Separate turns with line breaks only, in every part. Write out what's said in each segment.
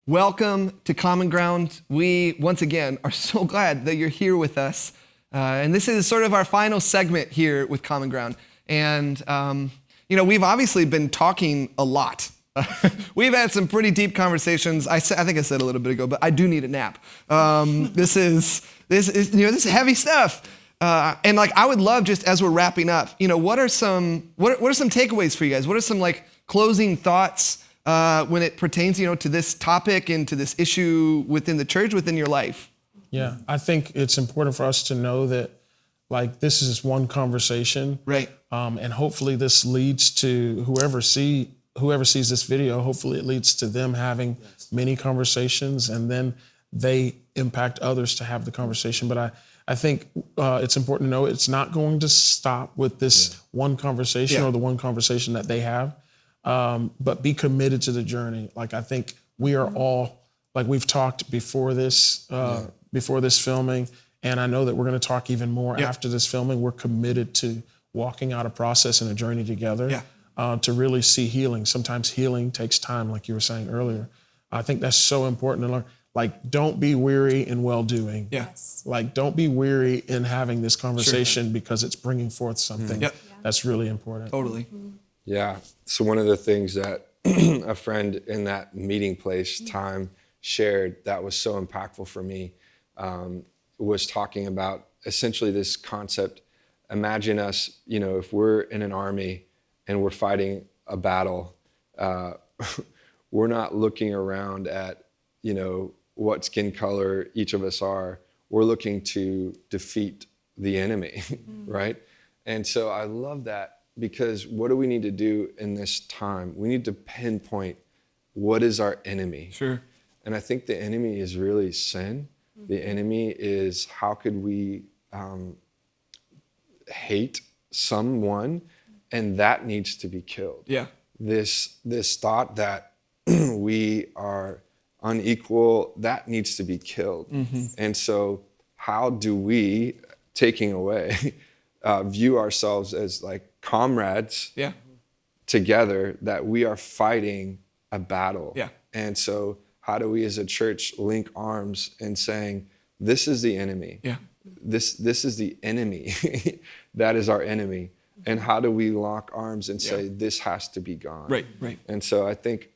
Welcome to Common Ground. We, once again, are so glad that you're here with us. And this is sort of our final segment here with Common Ground. And, we've obviously been talking a lot. We've had some pretty deep conversations. I think I said a little bit ago, but I do need a nap. This is heavy stuff. And I would love, just as we're wrapping up, what are some takeaways for you guys? What are some closing thoughts when it pertains, to this topic and to this issue within the church, within your life?
Yeah, I think it's important for us to know that, this is one conversation,
right?
And hopefully this leads to whoever sees this video. Hopefully it leads to them having many conversations, and then they impact others to have the conversation. But I think it's important to know it's not going to stop with this one conversation or the one conversation that they have. But be committed to the journey. I think we are all, we've talked before this filming, and I know that we're going to talk even more after this filming. We're committed to walking out a process and a journey together to really see healing. Sometimes healing takes time, like you were saying earlier. I think that's so important to learn. Don't be weary in well-doing.
Yes.
Don't be weary in having this conversation because it's bringing forth something that's really important.
Totally.
Yeah. So one of the things that a friend in that meeting place time shared that was so impactful for me was talking about essentially this concept. Imagine us, if we're in an army and we're fighting a battle, we're not looking around at, what skin color each of us are. We're looking to defeat the enemy, right? And so I love that. Because what do we need to do in this time? We need to pinpoint what is our enemy.
Sure.
And I think the enemy is really sin. The enemy is how could we hate someone, and that needs to be killed.
Yeah.
This thought that we are unequal, that needs to be killed. Mm-hmm. And so how do we, taking away, view ourselves as comrades together, that we are fighting a battle.
Yeah.
And so how do we as a church link arms and saying, this is the enemy.
Yeah.
This is the enemy. That is our enemy. And how do we lock arms and say, this has to be gone?
Right.
And so I think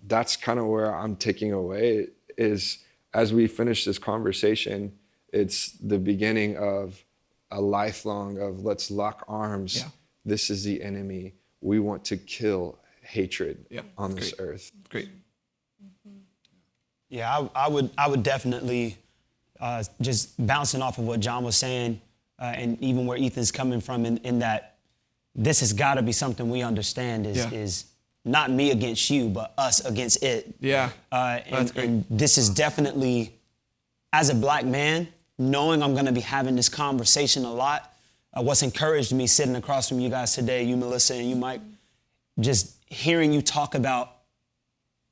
that's kind of where I'm taking away is as we finish this conversation, it's the beginning of a lifelong of let's lock arms.
Yeah.
This is the enemy. We want to kill hatred on this earth.
Great.
Yeah, I would definitely just bouncing off of what John was saying, and even where Ethan's coming from, in that this has got to be something we understand is not me against you, but us against it.
Yeah.
And,
That's great.
and this is definitely, as a black man, knowing I'm going to be having this conversation a lot. What's encouraged me sitting across from you guys today, you Melissa and you Mike, just hearing you talk about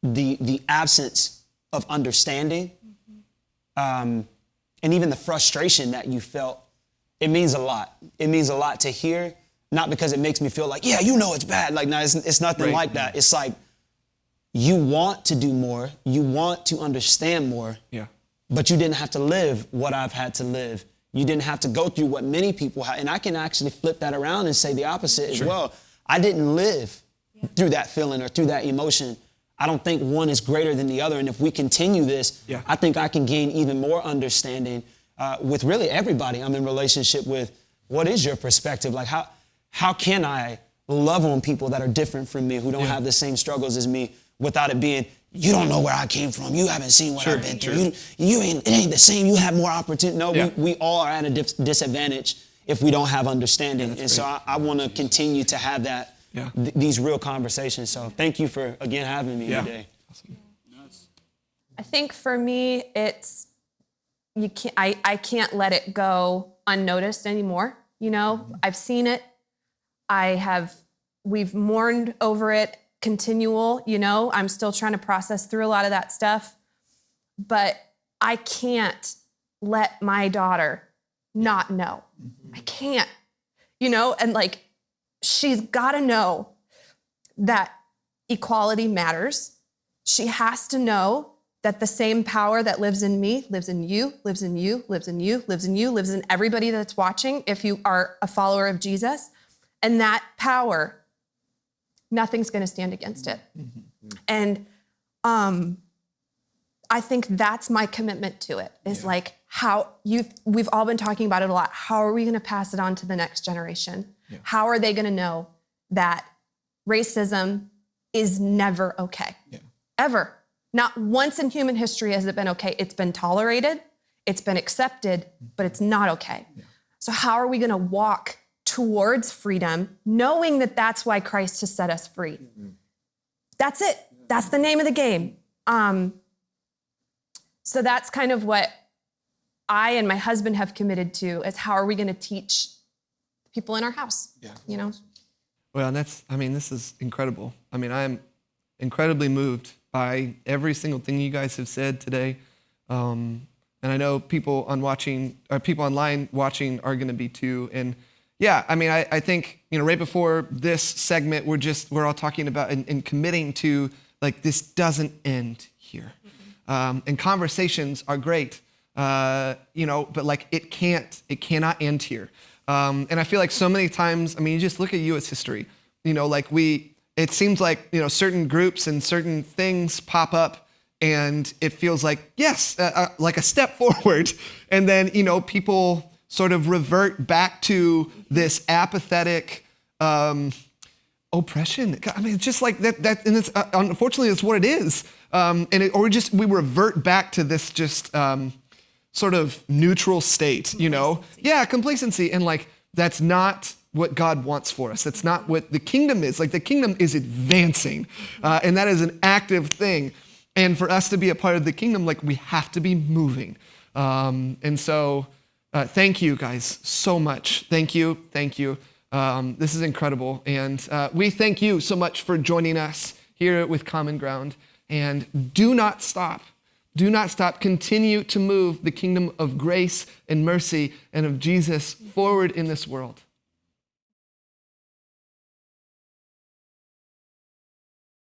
the absence of understanding, and even the frustration that you felt. It means a lot. It means a lot to hear, not because it makes me feel it's bad. No, it's nothing like that. It's you want to do more, you want to understand more, but you didn't have to live what I've had to live. You didn't have to go through what many people have. And I can actually flip that around and say the opposite as well. I didn't live through that feeling or through that emotion. I don't think one is greater than the other. And if we continue this, I think I can gain even more understanding with really everybody I'm in relationship with. What is your perspective? How can I love on people that are different from me, who don't have the same struggles as me, without it being, you don't know where I came from. You haven't seen what I've been through. It ain't the same. You have more opportunity. No, we all are at a disadvantage if we don't have understanding. And so I want to continue to have that, these real conversations. So thank you for, again, having me today.
Awesome.
I think for me, it's, I can't let it go unnoticed anymore. I've seen it. We've mourned over it. Continual, I'm still trying to process through a lot of that stuff, but I can't let my daughter not know. I can't, and she's got to know that equality matters. She has to know that the same power that lives in me lives in you, lives in you, lives in you, lives in you, lives in everybody that's watching if you are a follower of Jesus. And that power, nothing's going to stand against it. And I think that's my commitment to it, is like we've all been talking about it a lot. How are we going to pass it on to the next generation? Yeah. How are they going to know that racism is never okay? Yeah. Ever. Not once in human history has it been okay. It's been tolerated, it's been accepted, but it's not okay. Yeah. So how are we going to walk towards freedom, knowing that that's why Christ has set us free? Mm-hmm. That's it. That's the name of the game. So that's kind of what I and my husband have committed to, is how are we going to teach people in our house? Yeah. You know?
Well, and this is incredible. I mean, I'm incredibly moved by every single thing you guys have said today. And I know people online watching are going to be too. And yeah, I mean, I think, right before this segment, we're all talking about and committing to, like, this doesn't end here. And conversations are great, but like it cannot end here. And I feel like so many times, I mean, you just look at U.S. history, it seems like, certain groups and certain things pop up and it feels like, yes, like a step forward. And then, people sort of revert back to this apathetic oppression. I mean, it's just like that, and it's unfortunately it's what it is. We revert back to this just sort of neutral state, Complacency. Yeah, complacency, and like that's not what God wants for us. That's not what the kingdom is. Like the kingdom is advancing, and that is an active thing. And for us to be a part of the kingdom, like we have to be moving. And so, thank you guys so much. Thank you. This is incredible. And we thank you so much for joining us here with Common Ground. And do not stop. Do not stop. Continue to move the kingdom of grace and mercy and of Jesus forward in this world.